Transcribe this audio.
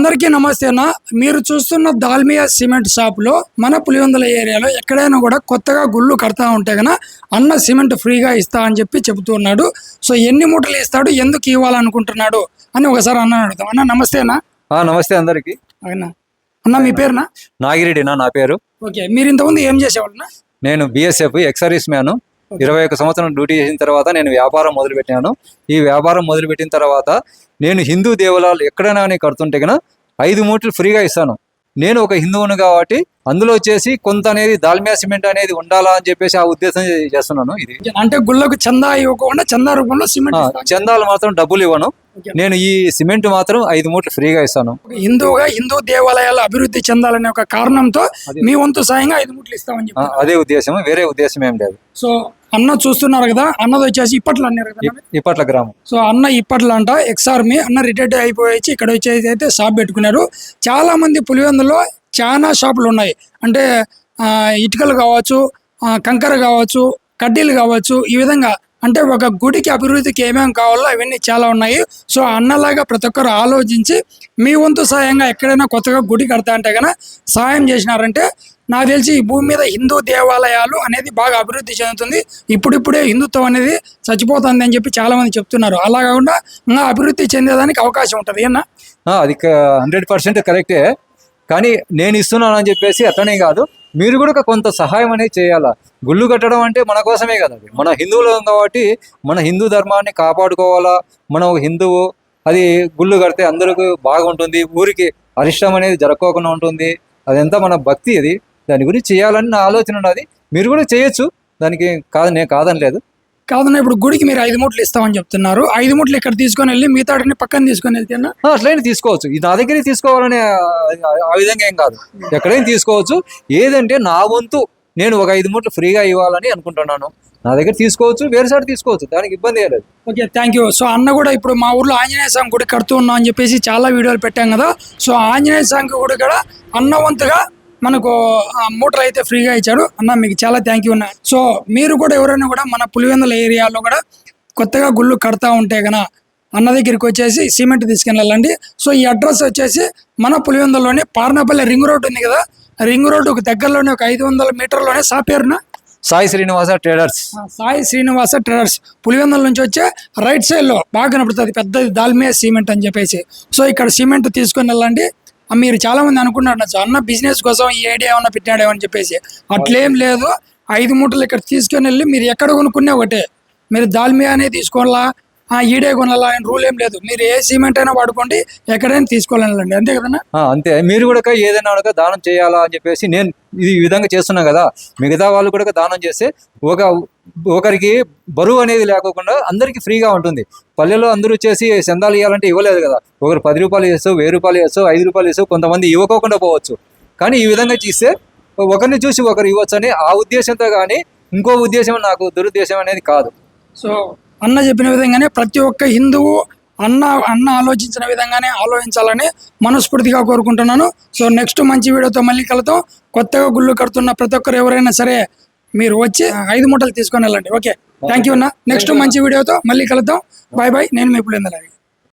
అందరికీ నమస్తే అన్న. మీరు చూస్తున్న దాల్మియా సిమెంట్ షాప్లో మన పులివెందుల ఏరియాలో ఎక్కడైనా కూడా కొత్తగా గుళ్ళు కడతా ఉంటే గన అన్న సిమెంట్ ఫ్రీగా ఇస్తా అని చెప్పి చెబుతున్నాడు. సో ఎన్ని మూటలు ఇస్తాడు, ఎందుకు ఇవ్వాలనుకుంటున్నాడు అని ఒకసారి అన్న అడుగుతాం. అన్న నమస్తే అన్న. నమస్తే అందరికి. అన్న మీ పేరునా? నాగిరెడ్డి నా పేరు. ఓకే, మీరు ఇంతకుముందు ఏం చేసేవాళ్ళన్నా? నేను బిఎస్ఎఫ్ ఎక్స్ సర్వీస్ మ్యాన్. 21 సంవత్సరం డ్యూటీ చేసిన తర్వాత నేను వ్యాపారం మొదలుపెట్టాను. ఈ వ్యాపారం మొదలుపెట్టిన తర్వాత నేను హిందూ దేవాలయాలు ఎక్కడైనా కడుతుంటే కన్నా 5 మూటలు ఫ్రీగా ఇస్తాను. నేను ఒక హిందువును కాబట్టి అందులో వచ్చేసి కొంత అనేది దాల్మియా సిమెంట్ అనేది ఉండాలా అని చెప్పేసి ఆ ఉద్దేశం చేస్తున్నాను. ఇది అంటే గుళ్ళకు చందా ఇవ్వకుండా చందా రూపంలో సిమెంట్, చందాలు మాత్రం డబ్బులు ఇవ్వను. నేను ఈ సిమెంట్ మాత్రం 5 మూటలు ఫ్రీగా ఇస్తాను. హిందూ దేవాలయాలు అభివృద్ధి చెందాలనే ఒక కారణంతో మీ వంతు సాయంగా 5 మూటలు ఇస్తామని చెప్పి అదే ఉద్దేశం, వేరే ఉద్దేశం ఏం లేదు. సో అన్న చూస్తున్నారు కదా, అన్నది వచ్చేసి ఇప్పట్లో అన్నారు కదా, ఇప్పట్ల గ్రామం. సో అన్న ఇప్పట్లో అంట ఎక్స్ ఆర్మీ అన్న రిటైర్డ్ అయిపోయి ఇక్కడ వచ్చేసి అయితే షాప్ పెట్టుకున్నారు. చాలా మంది పులివెందులో చాలా షాపులు ఉన్నాయి. అంటే ఇటుకలు కావచ్చు, కంకర కావచ్చు, కడ్డీలు కావచ్చు, ఈ విధంగా అంటే ఒక గుడికి అభివృద్ధికి ఏమేమి కావాలో అవన్నీ చాలా ఉన్నాయి. సో అన్నలాగా ప్రతి ఒక్కరు ఆలోచించి మీ వంతు సాయంగా ఎక్కడైనా కొత్తగా గుడి కడతా అంటే కనుక సాయం చేసినారంటే నాకు తెలిసి ఈ భూమి మీద హిందూ దేవాలయాలు అనేది బాగా అభివృద్ధి చెందుతుంది. ఇప్పుడిప్పుడే హిందుత్వం అనేది చచ్చిపోతుంది అని చెప్పి చాలా మంది చెప్తున్నారు. అలా కాకుండా ఇంకా అభివృద్ధి చెందేదానికి అవకాశం ఉంటుంది అన్న. అది 100% కరెక్టే. కానీ నేను ఇస్తున్నాను అని చెప్పేసి అట్లనే కాదు, మీరు కూడా కొంత సహాయం అనేది చేయాలా. గుళ్ళు కట్టడం అంటే మన కోసమే కదా, మన హిందువులం కాబట్టి మన హిందూ ధర్మాన్ని కాపాడుకోవాలా. మనం ఒక హిందువు, అది గుళ్ళు కడితే అందరికీ బాగుంటుంది, ఊరికి అరిష్టం అనేది జరగకోకుండా ఉంటుంది. అదంతా మన భక్తి. అది దాని గురించి చేయాలని నా ఆలోచన ఉన్నది. మీరు కూడా చేయొచ్చు, దానికి నేను కాదని లేదు. కాదన్నా, ఇప్పుడు గుడికి మీరు 5 మూటలు ఇస్తామని చెప్తున్నారు. 5 మూటలు ఇక్కడ తీసుకొని వెళ్ళి మిగతాడిని పక్కన తీసుకొని వెళ్తే అట్లయినా తీసుకోవచ్చు. ఇది నా దగ్గరే తీసుకోవాలని ఆ విధంగా ఏం కాదు, ఎక్కడైనా తీసుకోవచ్చు. ఏదంటే నా వంతు నేను ఒక 5 మూటలు ఫ్రీగా ఇవ్వాలని అనుకుంటున్నాను. నా దగ్గర తీసుకోవచ్చు, వేరే సార్ తీసుకోవచ్చు, దానికి ఇబ్బంది ఏం లేదు. Okay, thank you. సో అన్న కూడా ఇప్పుడు మా ఊర్లో ఆంజనేయ స్వామి గుడి కడుతూ ఉన్నాం అని చెప్పేసి చాలా వీడియోలు పెట్టాం కదా. సో ఆంజనేయ స్వామి గుడి కూడా అన్న వంతుగా మనకు మూటలు అయితే ఫ్రీగా ఇచ్చాడు. అన్న మీకు చాలా థ్యాంక్ యూ అన్న. సో మీరు కూడా ఎవరైనా కూడా మన పులివెందుల ఏరియాలో కూడా కొత్తగా గుళ్ళు కడతా ఉంటే కన అన్న దగ్గరికి వచ్చేసి సిమెంట్ తీసుకుని వెళ్ళండి. సో ఈ అడ్రస్ వచ్చేసి మన పులివెందులలోనే పార్నపల్లి రింగ్ రోడ్ ఉంది కదా, రింగ్ రోడ్డుకు దగ్గరలోనే ఒక 500 మీటర్లోనే సాపేరున సాయి శ్రీనివాస ట్రేడర్స్. సాయి శ్రీనివాస ట్రేడర్స్ పులివెందుల నుంచి వచ్చే రైట్ సైడ్ లో బాగా కనపడుతుంది పెద్దది దాల్మియా సిమెంట్ అని చెప్పేసి. సో ఇక్కడ సిమెంట్ తీసుకొని వెళ్ళండి. మీరు చాలా మంది అనుకున్నారు అన్న బిజినెస్ కోసం ఈ ఐడియా ఏమన్నా పెట్టాడేమో అని చెప్పేసి. అట్లేం లేదు. 5 మూటలు ఇక్కడ తీసుకొని వెళ్ళి మీరు ఎక్కడ కొనుక్కునే ఒకటే, మీరు దాల్మియానే తీసుకోవాలా, ఈడే కొనాలా అని రూల్ ఏం లేదు. మీరు ఏ సిమెంట్ అయినా వాడుకోండి, ఎక్కడైనా తీసుకోవాలండి, అంతే కదన్నా? అంతే. మీరు కూడా ఏదైనా దానం చేయాలా అని చెప్పేసి నేను ఈ విధంగా చేస్తున్నా కదా, మిగతా వాళ్ళు కూడా దానం చేస్తే ఒకరికి బరువు అనేది లేకోకుండా అందరికి ఫ్రీగా ఉంటుంది. పల్లెలో అందరూ చేసి చందాలు ఇవ్వాలంటే ఇవ్వలేదు కదా, ఒకరు 10 రూపాయలు చేస్తావు, 1000 రూపాయలు చేస్తావు, 5 రూపాయలు చేస్తావు, కొంతమంది ఇవ్వకోకుండా పోవచ్చు. కానీ ఈ విధంగా చేస్తే ఒకరిని చూసి ఒకరు ఇవ్వచ్చు అని ఆ ఉద్దేశంతో, కానీ ఇంకో ఉద్దేశం నాకు దురుద్దేశం అనేది కాదు. సో అన్న చెప్పిన విధంగానే ప్రతి ఒక్క హిందువు అన్న ఆలోచించిన విధంగానే ఆలోచించాలని మనస్ఫూర్తిగా కోరుకుంటున్నాను. సో నెక్స్ట్ మంచి వీడియోతో మళ్ళీ కలుద్దాం. కొత్తగా గుళ్ళు కడుతున్న ప్రతి ఒక్కరు ఎవరైనా సరే మీరు వచ్చి 5 మూటలు తీసుకొని వెళ్ళండి. ఓకే, థ్యాంక్ యూ అన్న. నెక్స్ట్ మంచి వీడియోతో మళ్ళీ కలుద్దాం. Bye bye. నేను మీ పులివెందుల.